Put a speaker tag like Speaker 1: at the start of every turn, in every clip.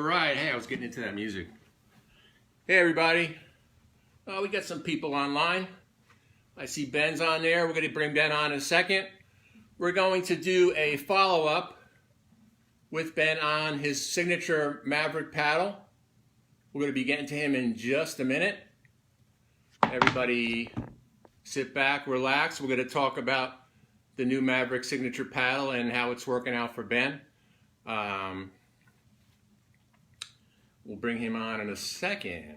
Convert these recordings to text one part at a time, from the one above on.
Speaker 1: right. Hey, I was getting into that music. Hey, everybody. We got some people online. I see Ben's on there. We're going to bring Ben on in a second. We're going to do a follow-up with Ben on his signature Maverick paddle. We're going to be getting to him in just a minute. Everybody sit back, relax. We're going to talk about the new Maverick signature paddle and how it's working out for Ben. We'll bring him on in a second.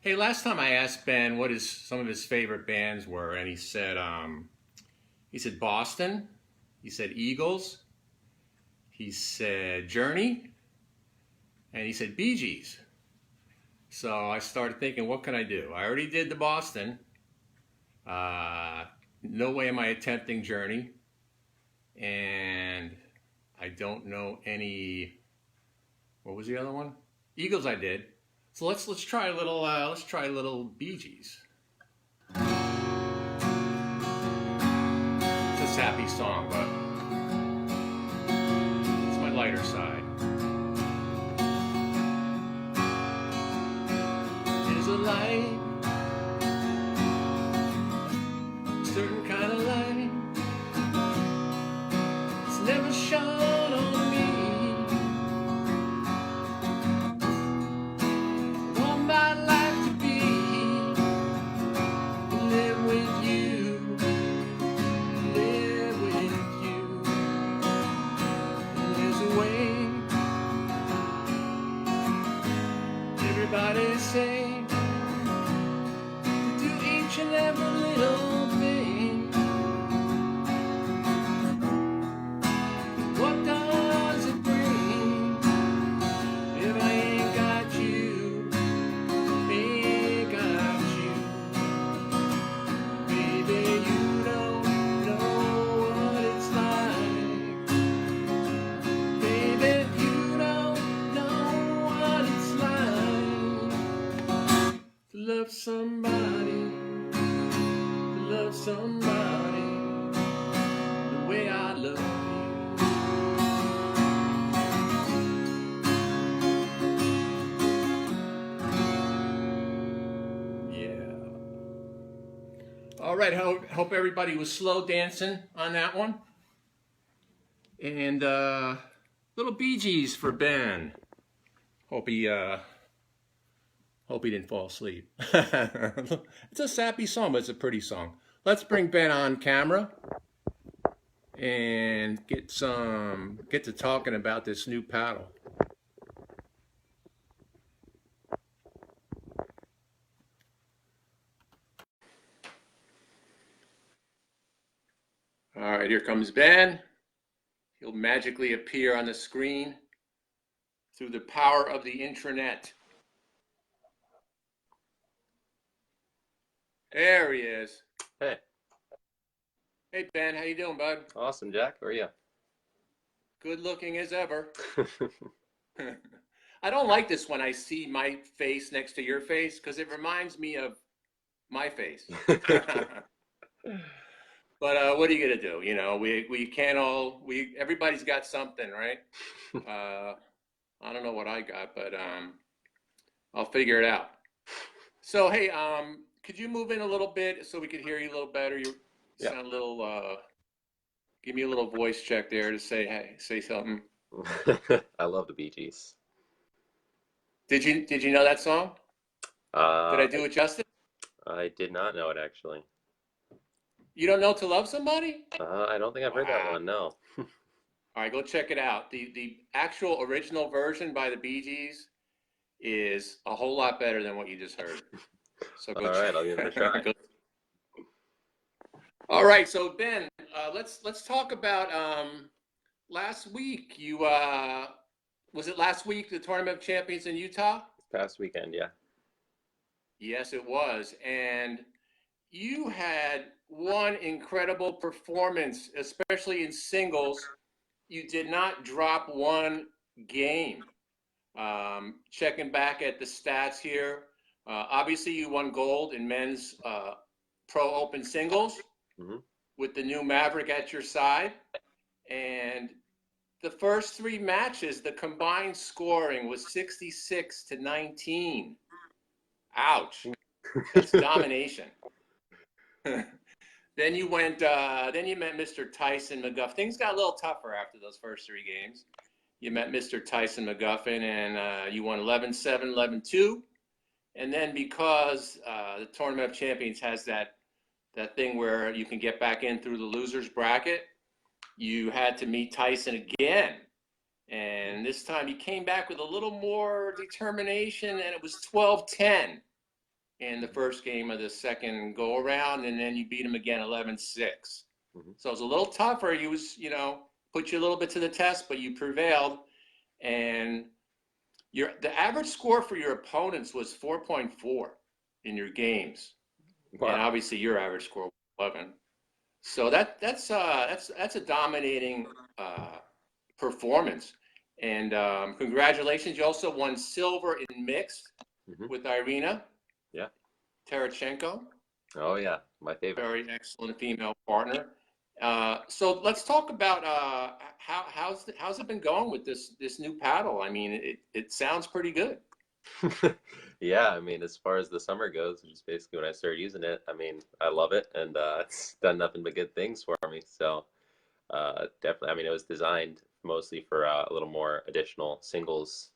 Speaker 1: Hey, last time I asked Ben what some of his favorite bands were, and he said Boston, he said Eagles, he said Journey, and he said Bee Gees. So I started thinking, what can I do? I already did the Boston. No way am I attempting Journey, and I don't know any. What was the other one? Eagles I did. So let's try a little Bee Gees. It's a sappy song, but it's my lighter side. There's a light, certain kind of light. It's never shone on me. One I'd like to be, live with you, live with you. And there's a way, everybody say, to do each and every little thing. What does it bring if I ain't got you? Ain't got you, baby. You don't know what it's like, baby. You don't know what it's like to love somebody, the way I love you. Yeah. All right. Hope everybody was slow dancing on that one. And little Bee Gees for Ben. Hope he didn't fall asleep. It's a sappy song, but it's a pretty song. Let's bring Ben on camera and get to talking about this new paddle. All right, here comes Ben. He'll magically appear on the screen through the power of the intranet. There he is.
Speaker 2: Hey.
Speaker 1: Hey, Ben, how you doing, bud?
Speaker 2: Awesome, Jack. How are you?
Speaker 1: Good looking as ever. I don't like this when I see my face next to your face because it reminds me of my face. But what are you gonna do? You know, we can't all everybody's got something, right? I don't know what I got, but I'll figure it out. So hey, could you move in a little bit so we could hear you a little better? You sound a little. Give me a little voice check there to say something.
Speaker 2: I love the Bee Gees.
Speaker 1: Did you know that song? Did I do it justice?
Speaker 2: I did not know it actually.
Speaker 1: You don't know To Love Somebody?
Speaker 2: I don't think I've heard that one. No.
Speaker 1: All right, go check it out. The actual original version by the Bee Gees is a whole lot better than what you just heard. So go. All
Speaker 2: right, I'll give it a try.
Speaker 1: All right, so Ben, let's talk about last week. You was it last week the Tournament of Champions in Utah?
Speaker 2: Past weekend, yeah.
Speaker 1: Yes, it was, and you had one incredible performance, especially in singles. You did not drop one game. Checking back at the stats here, obviously you won gold in men's Pro Open singles with the new Maverick at your side. And the first three matches, the combined scoring was 66-19. Ouch. That's domination. Then you went. Then you met Mr. Tyson McGuffin. Things got a little tougher after those first three games. You met Mr. Tyson McGuffin, and you won 11-7, 11-2. And then because the Tournament of Champions has that thing where you can get back in through the losers bracket, you had to meet Tyson again. And this time he came back with a little more determination, and it was 12-10 in the first game of the second go around, and then you beat him again 11-6. So it was a little tougher. He was, put you a little bit to the test, but you prevailed. And the average score for your opponents was 4.4 in your games. Wow. And obviously your average score was 11. So that's a dominating performance. And congratulations. You also won silver in mixed with Irina.
Speaker 2: Yeah.
Speaker 1: Terachenko.
Speaker 2: Oh yeah, my favorite.
Speaker 1: Very excellent female partner. So let's talk about how's it been going with this new paddle? I mean, it sounds pretty good.
Speaker 2: Yeah, I mean, as far as the summer goes, which is basically when I started using it, I mean, I love it, and it's done nothing but good things for me. So definitely, I mean, it was designed mostly for a little more additional singles,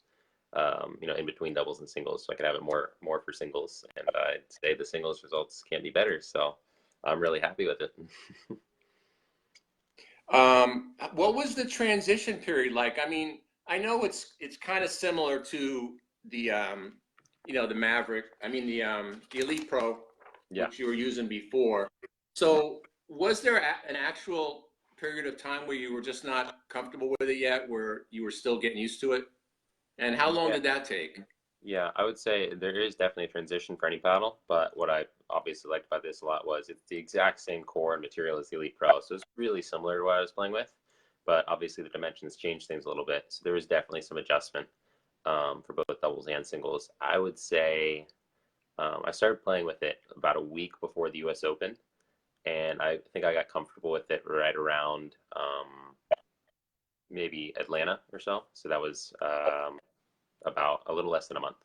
Speaker 2: in between doubles and singles, so I could have it more for singles. And I'd say the singles results can't be better. So I'm really happy with it.
Speaker 1: What was the transition period like? I mean, I know it's kind of similar to the the Maverick. I mean the Elite Pro, which you were using before. So was there an actual period of time where you were just not comfortable with it yet, where you were still getting used to it? And how long did that take?
Speaker 2: Yeah, I would say there is definitely a transition for any paddle, but what I obviously liked about this a lot was it's the exact same core and material as the Elite Pro, so it's really similar to what I was playing with, but obviously the dimensions changed things a little bit, so there was definitely some adjustment for both doubles and singles. I would say I started playing with it about a week before the US Open, and I think I got comfortable with it right around maybe Atlanta or so, so that was about a little less than a month.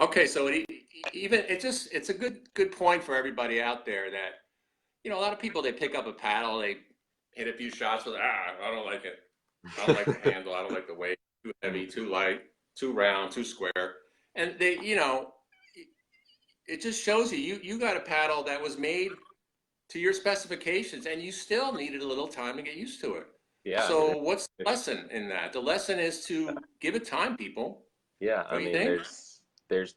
Speaker 1: Okay, so it's a good point for everybody out there that a lot of people, they pick up a paddle, they hit a few shots with I don't like it. I don't like the handle. I don't like the weight. Too heavy, too light, too round, too square. And they, it just shows you got a paddle that was made to your specifications, and you still needed a little time to get used to it.
Speaker 2: Yeah.
Speaker 1: So what's the lesson in that? The lesson is to give it time, people.
Speaker 2: Yeah, I mean, there's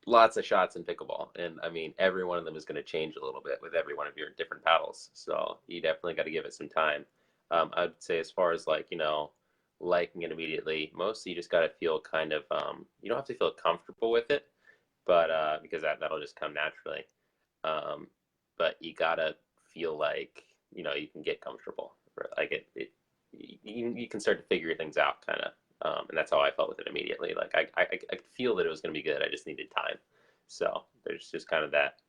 Speaker 2: lots of shots in pickleball, and I mean, every one of them is going to change a little bit with every one of your different paddles. So you definitely got to give it some time. I'd say as far as liking it immediately, mostly you just got to feel kind of you don't have to feel comfortable with it, but because that'll just come naturally. But you gotta feel like you can get comfortable, like you can start to figure things out kind of. And that's how I felt with it immediately. Like I could feel that it was going to be good. I just needed time. So there's just kind of that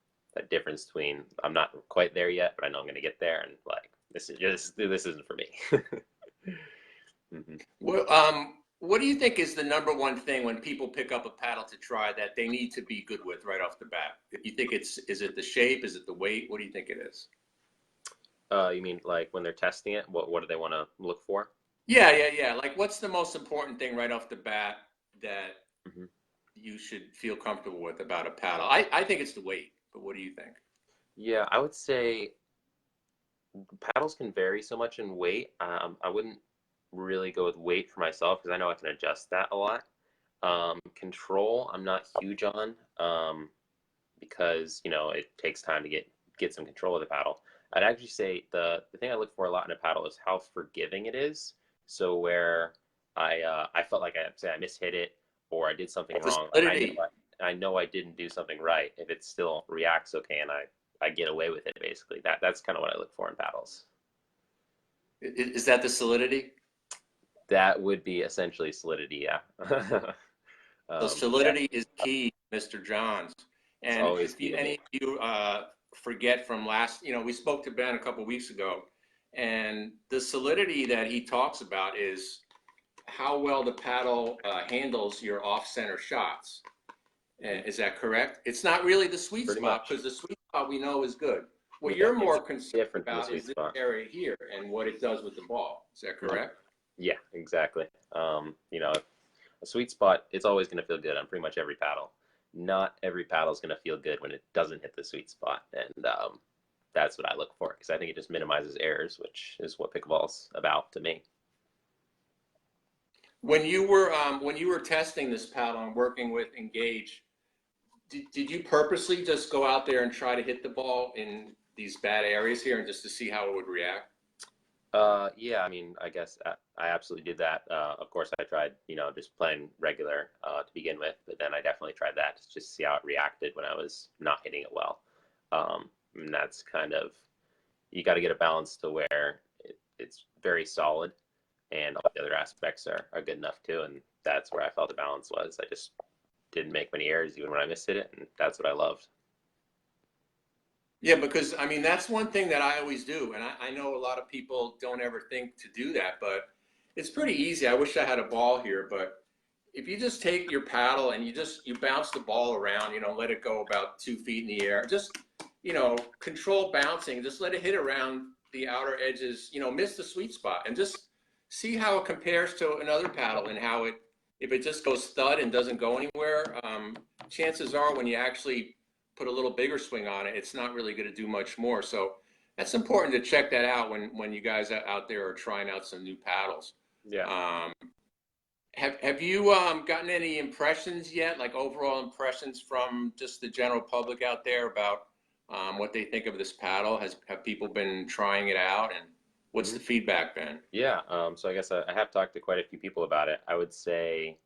Speaker 2: difference between I'm not quite there yet, but I know I'm going to get there, and like this isn't for me.
Speaker 1: Well, what do you think is the number one thing when people pick up a paddle to try that they need to be good with right off the bat? You think is it the shape? Is it the weight? What do you think it is?
Speaker 2: You mean like when they're testing it? What do they want to look for?
Speaker 1: Yeah. Like, what's the most important thing right off the bat that you should feel comfortable with about a paddle? I think it's the weight, but what do you think?
Speaker 2: Yeah, I would say paddles can vary so much in weight. I wouldn't really go with weight for myself because I know I can adjust that a lot. Control, I'm not huge on because it takes time to get some control of the paddle. I'd actually say the thing I look for a lot in a paddle is how forgiving it is. So where I felt like I mishit it or I did something wrong, I know I didn't do something right. If it still reacts okay and I get away with it, basically that's kind of what I look for in paddles.
Speaker 1: Is that the solidity?
Speaker 2: That would be essentially solidity, yeah.
Speaker 1: So solidity is key, Mr. Johns. And if any of you forget from last, we spoke to Ben a couple of weeks ago, And the solidity that he talks about is how well the paddle handles your off-center shots. Is that correct? It's not really the sweet
Speaker 2: Pretty
Speaker 1: spot,
Speaker 2: much.
Speaker 1: because the sweet spot we know is good. What
Speaker 2: Yeah,
Speaker 1: you're
Speaker 2: it's
Speaker 1: more concerned
Speaker 2: different from the
Speaker 1: about is
Speaker 2: sweet
Speaker 1: this
Speaker 2: spot.
Speaker 1: area here and what it does with the ball. Is that
Speaker 2: Mhm.
Speaker 1: correct?
Speaker 2: Yeah, exactly. A sweet spot, it's always going to feel good on pretty much every paddle. Not every paddle is going to feel good when it doesn't hit the sweet spot, and that's what I look for because I think it just minimizes errors, which is what pickleball's about to me.
Speaker 1: When you were testing this paddle and working with Engage, did you purposely just go out there and try to hit the ball in these bad areas here and just to see how it would react?
Speaker 2: Yeah, I mean, I guess I absolutely did that. Of course, I tried, just playing regular to begin with, but then I definitely tried that to just see how it reacted when I was not hitting it well. And that's kind of, you got to get a balance to where it's very solid and all the other aspects are good enough too. And that's where I felt the balance was. I just didn't make many errors even when I missed it, and that's what I loved.
Speaker 1: Yeah, because I mean, that's one thing that I always do. And I know a lot of people don't ever think to do that, but it's pretty easy. I wish I had a ball here, but if you just take your paddle and you bounce the ball around, let it go about 2 feet in the air, just, control bouncing, just let it hit around the outer edges, miss the sweet spot and just see how it compares to another paddle and how if it just goes thud and doesn't go anywhere, chances are when you actually put a little bigger swing on it, it's not really going to do much more. So that's important to check that out when you guys out there are trying out some new paddles.
Speaker 2: Yeah.
Speaker 1: Um, have you gotten any impressions yet, like overall impressions from just the general public out there about what they think of this paddle? Have people been trying it out, and what's
Speaker 2: Mhm.
Speaker 1: the feedback been?
Speaker 2: Yeah. So I guess I have talked to quite a few people about it. I would say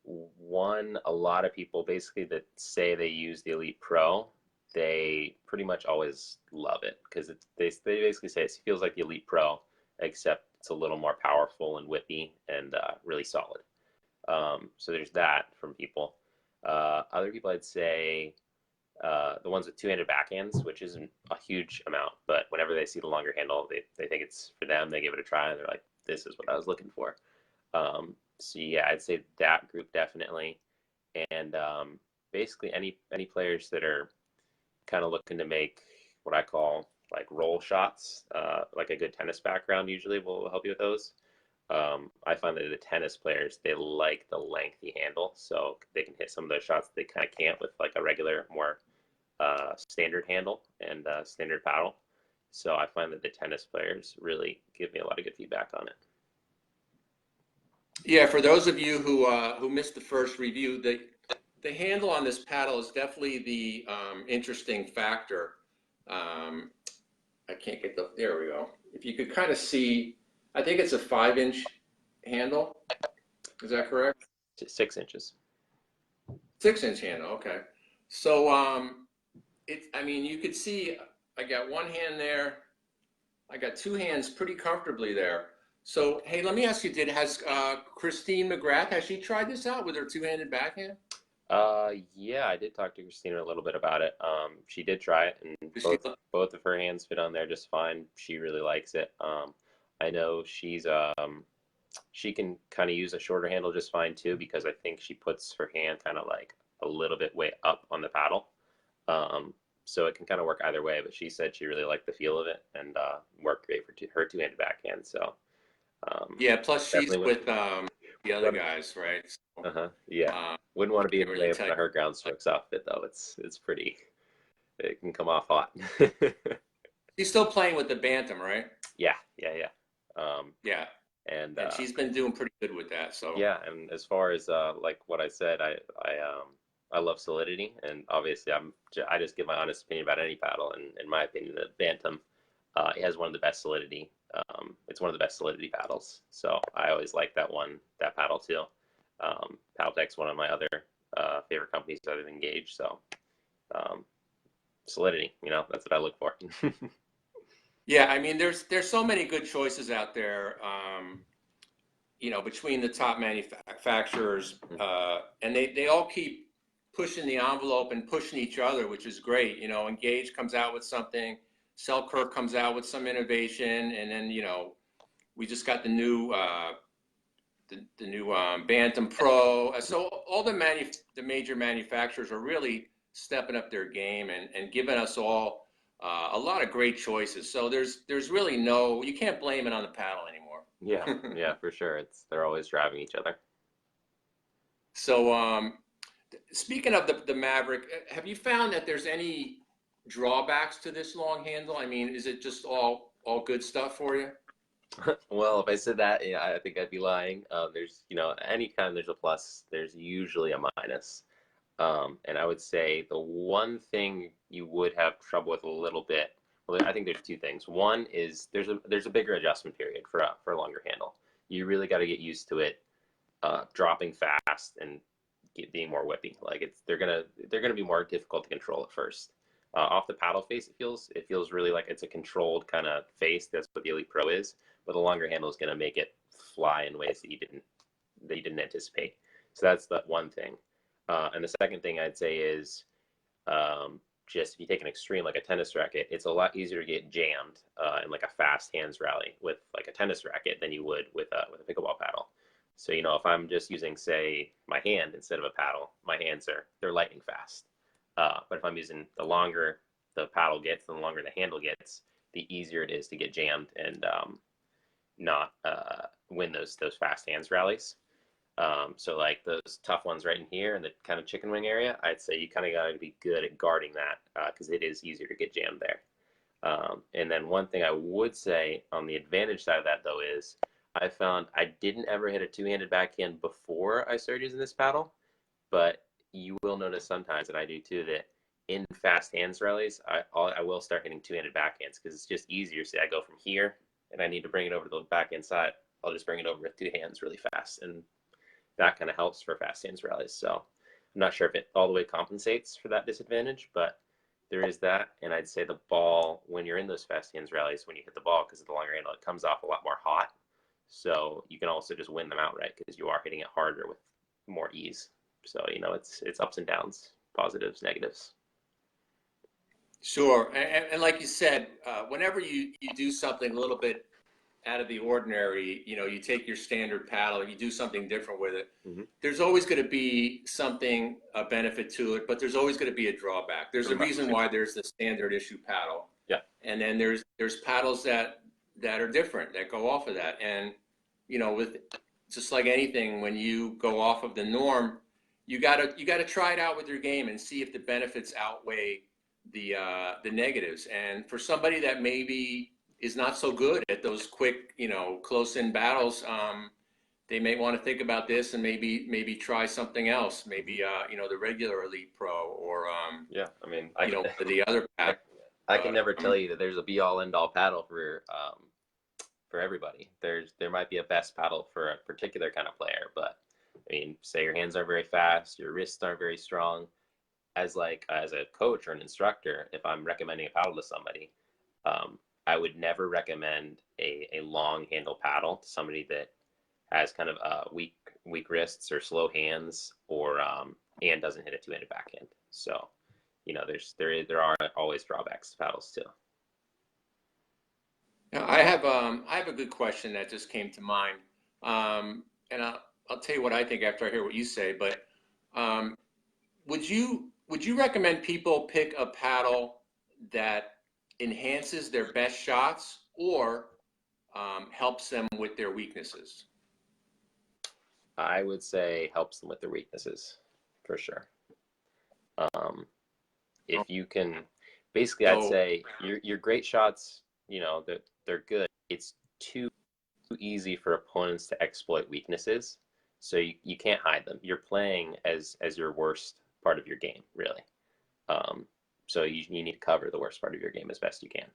Speaker 2: one, a lot of people basically that say they use the Elite Pro, they pretty much always love it because they basically say it feels like the Elite Pro, except it's a little more powerful and whippy and really solid. So there's that from people. Other people, I'd say the ones with two-handed backhands, which isn't a huge amount, but whenever they see the longer handle, they think it's for them. They give it a try, and they're like, "This is what I was looking for." So yeah, I'd say that group definitely, and basically any players that are kind of looking to make what I call like roll shots, like a good tennis background usually will help you with those. I find that the tennis players they like the lengthy handle, so they can hit some of those shots they kind of can't with like a regular, more standard handle and standard paddle. So I find that the tennis players really give me a lot of good feedback on it.
Speaker 1: Yeah, for those of you who missed the first review, the handle on this paddle is definitely the interesting factor. Um, I can't get there we go. If you could kind of see, I think it's a 5 inch handle. Is that correct?
Speaker 2: 6 inches.
Speaker 1: 6 inch handle. Okay. So, I mean, you could see I got one hand there. I got two hands pretty comfortably there. So, hey, let me ask you, has Christine McGrath, has she tried this out with her two-handed backhand?
Speaker 2: Yeah, I did talk to Christina a little bit about it. She did try it, and
Speaker 1: Does she,
Speaker 2: both of her hands fit on there just fine. She really likes it. I know she can kind of use a shorter handle just fine too because I think she puts her hand kind of like a little bit way up on the paddle. Um, so it can kind of work either way. But she said she really liked the feel of it and worked great for her two-handed backhand. So
Speaker 1: yeah, plus she's
Speaker 2: definitely
Speaker 1: with the other
Speaker 2: would.
Speaker 1: guys, right? So,
Speaker 2: Uh-huh. Yeah.
Speaker 1: um,
Speaker 2: Wouldn't want to be in
Speaker 1: can't
Speaker 2: the
Speaker 1: really
Speaker 2: way of
Speaker 1: tell
Speaker 2: one of her ground
Speaker 1: you.
Speaker 2: strokes outfit though. It's pretty. It can come off hot.
Speaker 1: She's still playing with the Bantam, right?
Speaker 2: Yeah, yeah, yeah.
Speaker 1: Yeah,
Speaker 2: And
Speaker 1: and she's been doing pretty good with that. So,
Speaker 2: yeah, and as far as like what I said, I love solidity, and obviously I just give my honest opinion about any paddle, and in my opinion, the Bantam it has one of the best solidity. It's one of the best solidity paddles, so I always like that paddle too. Paddletech's one of my other favorite companies other than Engage, so um, solidity, that's what I look for.
Speaker 1: yeah, I mean, there's so many good choices out there. Between the top manufacturers, and they all keep pushing the envelope and pushing each other, which is great. Engage comes out with something, Selkirk comes out with some innovation, and then we just got the new Bantam Pro. So all the major manufacturers are really stepping up their game and giving us all a lot of great choices. So there's really you can't blame it on the paddle anymore.
Speaker 2: Yeah, yeah, for sure. They're always driving each other.
Speaker 1: So speaking of the Maverick, have you found that there's any drawbacks to this long handle? I mean, is it just all good stuff for you?
Speaker 2: Well, if I said that, yeah, I think I'd be lying. There's, anytime there's a plus, there's usually a minus. And I would say the one thing you would have trouble with a little bit, well, I think there's two things. One is there's a bigger adjustment period for a longer handle. You really got to get used to it dropping fast and being more whippy. Like they're gonna be more difficult to control at first. Off the paddle face, it feels really like it's a controlled kind of face. That's what the Elite Pro is. But the longer handle is gonna make it fly in ways that you didn't anticipate. So that's the one thing. And the second thing I'd say is just if you take an extreme like a tennis racket, it's a lot easier to get jammed in like a fast hands rally with like a tennis racket than you would with a pickleball paddle. So if I'm just using, say, my hand instead of a paddle, my hands they're lightning fast. But if I'm using the longer the paddle gets, the longer the handle gets, the easier it is to get jammed and not win those fast hands rallies. So like those tough ones right in here in the kind of chicken wing area, I'd say you kind of got to be good at guarding that because it is easier to get jammed there. And then one thing I would say on the advantage side of that though is I found I didn't ever hit a two-handed backhand before I started using this paddle, but you will notice sometimes, and I do too, that in fast hands rallies, I will start hitting two-handed backhands because it's just easier. Say I go from here and I need to bring it over to the backhand side, I'll just bring it over with two hands really fast, and that kind of helps for fast hands rallies. So I'm not sure if it all the way compensates for that disadvantage, but there is that. And I'd say the ball, when you're in those fast hands rallies, when you hit the ball, because of the longer handle, it comes off a lot more hot. So you can also just win them outright because you are hitting it harder with more ease. So, it's ups and downs, positives, negatives.
Speaker 1: Sure. And like you said, whenever you do something a little bit out of the ordinary, you take your standard paddle, you do something different with it.
Speaker 2: Mm-hmm.
Speaker 1: There's always going to be a benefit to it, but there's always going to be a drawback. There's a reason why there's the standard issue paddle.
Speaker 2: Yeah.
Speaker 1: And then there's paddles that are different that go off of that. And, with just like anything, when you go off of the norm, you gotta try it out with your game and see if the benefits outweigh the negatives. And for somebody that maybe is not so good at those quick, close-in battles, they may want to think about this and maybe try something else. Maybe the regular Elite Pro or
Speaker 2: yeah. I mean,
Speaker 1: the other paddle.
Speaker 2: I can never tell you that there's a be-all end-all paddle for everybody. There might be a best paddle for a particular kind of player, but I mean, say your hands aren't very fast, your wrists aren't very strong. As a coach or an instructor, if I'm recommending a paddle to somebody, I would never recommend a long handle paddle to somebody that has kind of weak wrists or slow hands or and doesn't hit a two-handed backhand. So, there are always drawbacks to paddles too.
Speaker 1: Now, I have a good question that just came to mind, and I'll tell you what I think after I hear what you say. But would you recommend people pick a paddle that enhances their best shots or helps them with their weaknesses?
Speaker 2: I would say helps them with their weaknesses for sure. If you can, basically, I'd say your great shots, that they're good. It's too easy for opponents to exploit weaknesses, so you can't hide them. You're playing as your worst part of your game, really. So you need to cover the worst part of your game as best you can.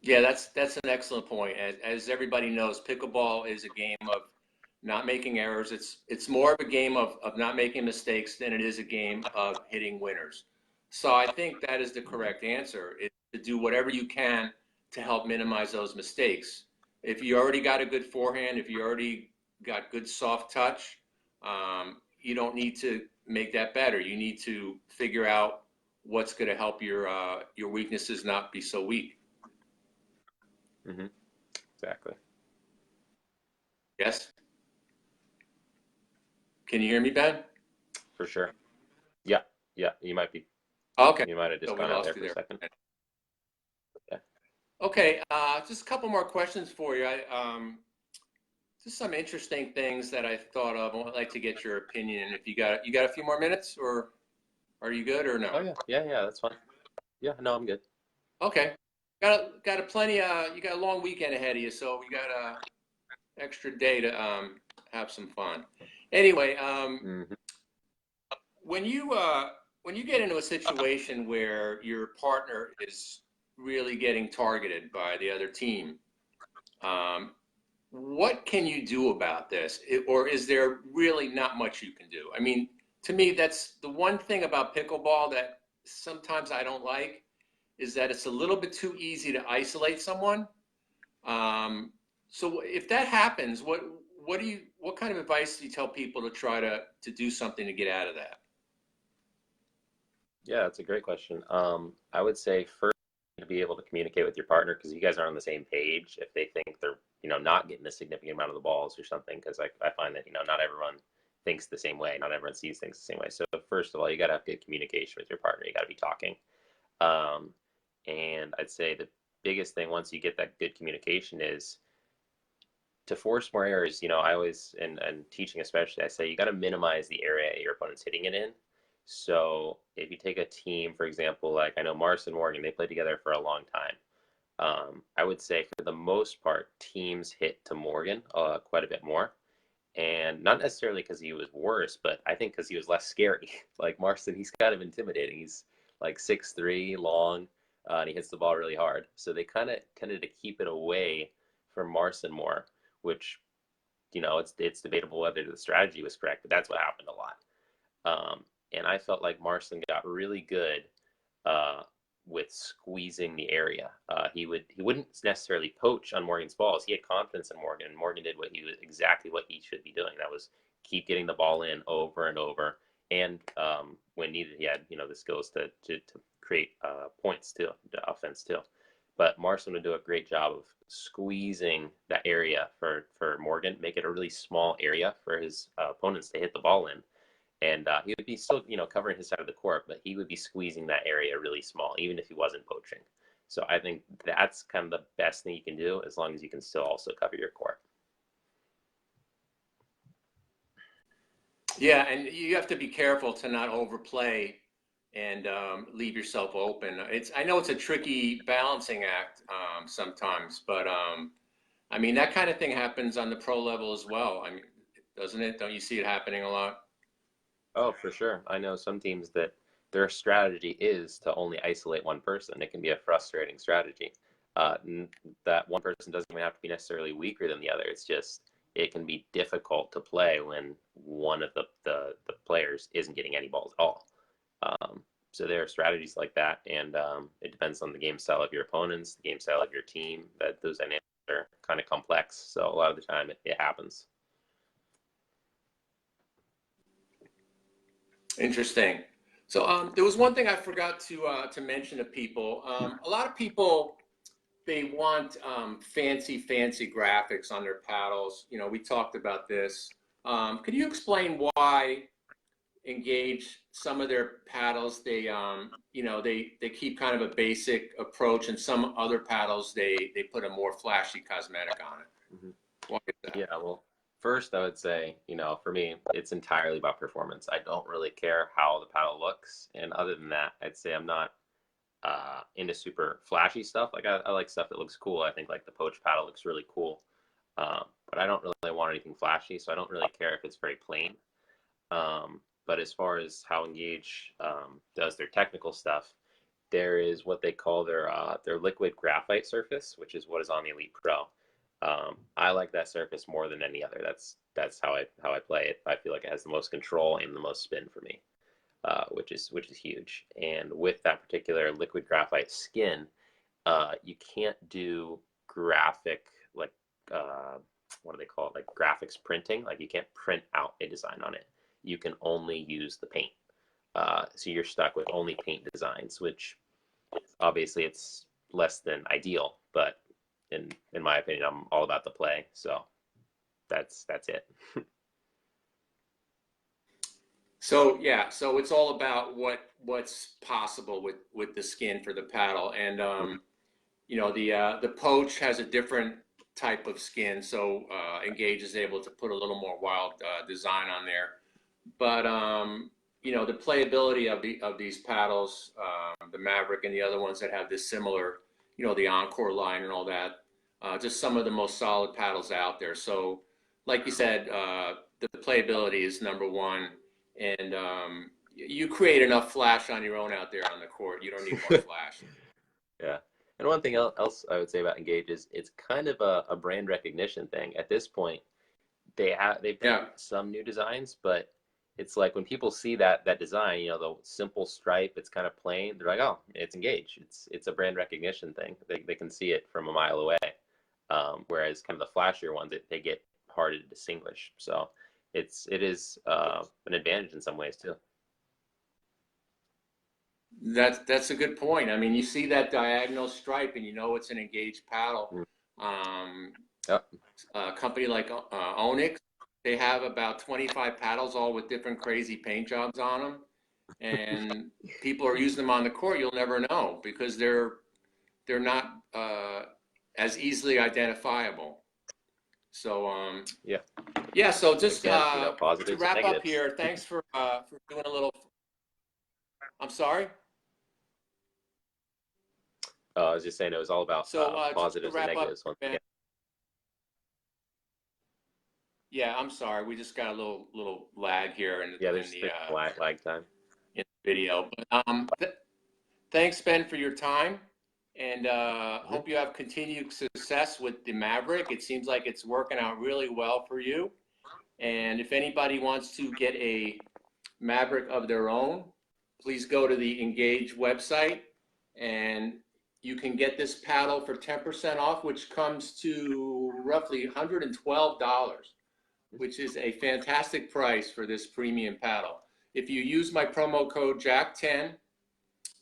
Speaker 1: Yeah, that's an excellent point. As everybody knows, pickleball is a game of not making errors. It's more of a game of not making mistakes than it is a game of hitting winners. So I think that is the correct answer, is to do whatever you can to help minimize those mistakes. If you already got a good forehand, if you already got good soft touch, you don't need to make that better. You need to figure out what's going to help your weaknesses not be so weak.
Speaker 2: Hmm. Exactly.
Speaker 1: Yes. Can you hear me, Ben?
Speaker 2: For sure. Yeah. Yeah.
Speaker 1: Okay.
Speaker 2: You might have
Speaker 1: So
Speaker 2: just
Speaker 1: we
Speaker 2: gone out
Speaker 1: lost
Speaker 2: there
Speaker 1: you
Speaker 2: for a
Speaker 1: there.
Speaker 2: second. Yeah.
Speaker 1: Okay. Just a couple more questions for you. Just some interesting things that I thought of. I'd like to get your opinion. If you got a few more minutes, or are you good or no?
Speaker 2: Oh yeah. Yeah. Yeah. That's fine. Yeah. No, I'm good.
Speaker 1: Okay. Got a plenty. You got a long weekend ahead of you, so we got a extra day to have some fun. Anyway,
Speaker 2: Hmm.
Speaker 1: when you when you get into a situation where your partner is really getting targeted by the other team, um, what can you do about this? Or is there really not much you can do? I mean, to me, that's the one thing about pickleball that sometimes I don't like is that it's a little bit too easy to isolate someone. Um, so if that happens, what kind of advice do you tell people to try to do something to get out of that?
Speaker 2: Yeah, that's a great question. I would say first to be able to communicate with your partner because you guys are on the same page. If they think they're, not getting a significant amount of the balls or something, because I find that, not everyone thinks the same way. Not everyone sees things the same way. So first of all, you got to have good communication with your partner. You got to be talking. Um, and I'd say the biggest thing once you get that good communication is to force more errors. I always, and teaching especially, I say you got to minimize the area your opponent's hitting it in. So if you take a team, for example, like I know Mars and Morgan, they played together for a long time. I would say for the most part, teams hit to Morgan quite a bit more. And not necessarily because he was worse, but I think because he was less scary. Like Marston, he's kind of intimidating. He's like 6'3", long, and he hits the ball really hard. So they kind of tended to keep it away from Marston more, which it's debatable whether the strategy was correct, but that's what happened a lot. And I felt like Marston got really good uh, with squeezing the area. He wouldn't necessarily poach on Morgan's balls. He had confidence in Morgan, and Morgan did exactly what he should be doing. That was keep getting the ball in over and over, and when needed, he had the skills to create points too, the offense too. But Marston would do a great job of squeezing that area for Morgan, make it a really small area for his opponents to hit the ball in, and he would be still covering his side of the court, but he would be squeezing that area really small, even if he wasn't poaching. So I think that's kind of the best thing you can do, as long as you can still also cover your court.
Speaker 1: Yeah, and you have to be careful to not overplay and leave yourself open. I know it's a tricky balancing act sometimes, but I mean that kind of thing happens on the pro level as well. I mean, doesn't it? Don't you see it happening a lot?
Speaker 2: Oh, for sure. I know some teams that their strategy is to only isolate one person. It can be a frustrating strategy. Uh, that one person doesn't even have to be necessarily weaker than the other. It's just it can be difficult to play when one of the players isn't getting any balls at all. So there are strategies like that, and it depends on the game style of your opponents, the game style of your team. That those dynamics are kind of complex. So a lot of the time it happens.
Speaker 1: Interesting. So there was one thing I forgot to mention to people. A lot of people they want fancy graphics on their paddles. You know, we talked about this. Could you explain why Engage some of their paddles they keep kind of a basic approach, and some other paddles they put a more flashy cosmetic on it?
Speaker 2: Mm-hmm.
Speaker 1: Why is that?
Speaker 2: Yeah, well, first I would say, for me, it's entirely about performance. I don't really care how the paddle looks, and other than that, I'd say I'm not into super flashy stuff. Like I like stuff that looks cool. I think like the poach paddle looks really cool, but I don't really want anything flashy, so I don't really care if it's very plain. But as far as how Engage does their technical stuff, there is what they call their liquid graphite surface, which is what is on the Elite Pro. I like that surface more than any other. That's how I play it. I feel like it has the most control and the most spin for me, which is huge. And with that particular liquid graphite skin, you can't do graphic like uh, what do they call it? Like graphics printing. Like you can't print out a design on it. You can only use the paint. So you're stuck with only paint designs, which obviously it's less than ideal, but in my opinion, I'm all about the play. So that's it.
Speaker 1: So yeah, so it's all about what's possible with the skin for the paddle, and you know, the poach has a different type of skin, so Engage is able to put a little more wild design on there. But you know, the playability of these paddles, the Maverick and the other ones that have this similar, you know, the Encore line and all that, just some of the most solid paddles out there. So, like you said, the playability is number one, and you create enough flash on your own out there on the court. You don't need more flash.
Speaker 2: Yeah. And one thing else I would say about Engage is it's kind of a brand recognition thing. At this point, they've
Speaker 1: Yeah.
Speaker 2: done some new designs, but it's like when people see that design, you know, the simple stripe, it's kind of plain. They're like, oh, it's Engage. It's a brand recognition thing. They can see it from a mile away. Whereas kind of the flashier ones, they get hard to distinguish. So it is an advantage in some ways too.
Speaker 1: That's a good point. I mean, you see that diagonal stripe, and you know it's an Engaged paddle.
Speaker 2: Mm.
Speaker 1: Um,
Speaker 2: Yep.
Speaker 1: a company like Onyx, they have about 25 paddles, all with different crazy paint jobs on them, and people are using them on the court. You'll never know because they're not as easily identifiable. So
Speaker 2: Yeah.
Speaker 1: yeah. So
Speaker 2: And
Speaker 1: just
Speaker 2: again,
Speaker 1: to
Speaker 2: positives and
Speaker 1: wrap up
Speaker 2: negatives.
Speaker 1: here, thanks for doing a little. I'm sorry.
Speaker 2: I was just saying it was all about
Speaker 1: So just to
Speaker 2: positives and
Speaker 1: wrap up,
Speaker 2: negatives once
Speaker 1: Ben.
Speaker 2: again.
Speaker 1: Yeah, I'm sorry. We just got a little lag here
Speaker 2: Yeah, there's lag time.
Speaker 1: in the video. But thanks, Ben, for your time, and
Speaker 2: Hmm.
Speaker 1: hope you have continued success with the Maverick. It seems like it's working out really well for you. And if anybody wants to get a Maverick of their own, please go to the Engage website, and you can get this paddle for 10% off, which comes to roughly $112, which is a fantastic price for this premium paddle. If you use my promo code Jack10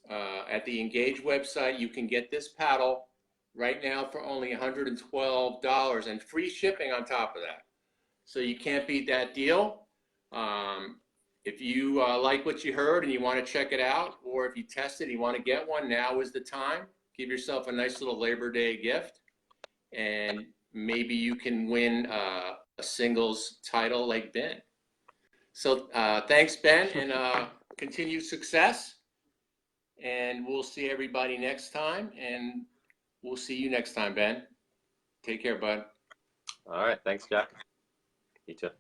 Speaker 1: at the Engage website, you can get this paddle right now for only $112 and free shipping on top of that. So you can't beat that deal. If you like what you heard and you want to check it out, or if you test it and you want to get one, now is the time. Give yourself a nice little Labor Day gift, and maybe you can win a singles title like Ben. So thanks, Ben, and continued success. And we'll see everybody next time. And we'll see you next time, Ben. Take care, bud.
Speaker 2: All right. Thanks, Jack. You too.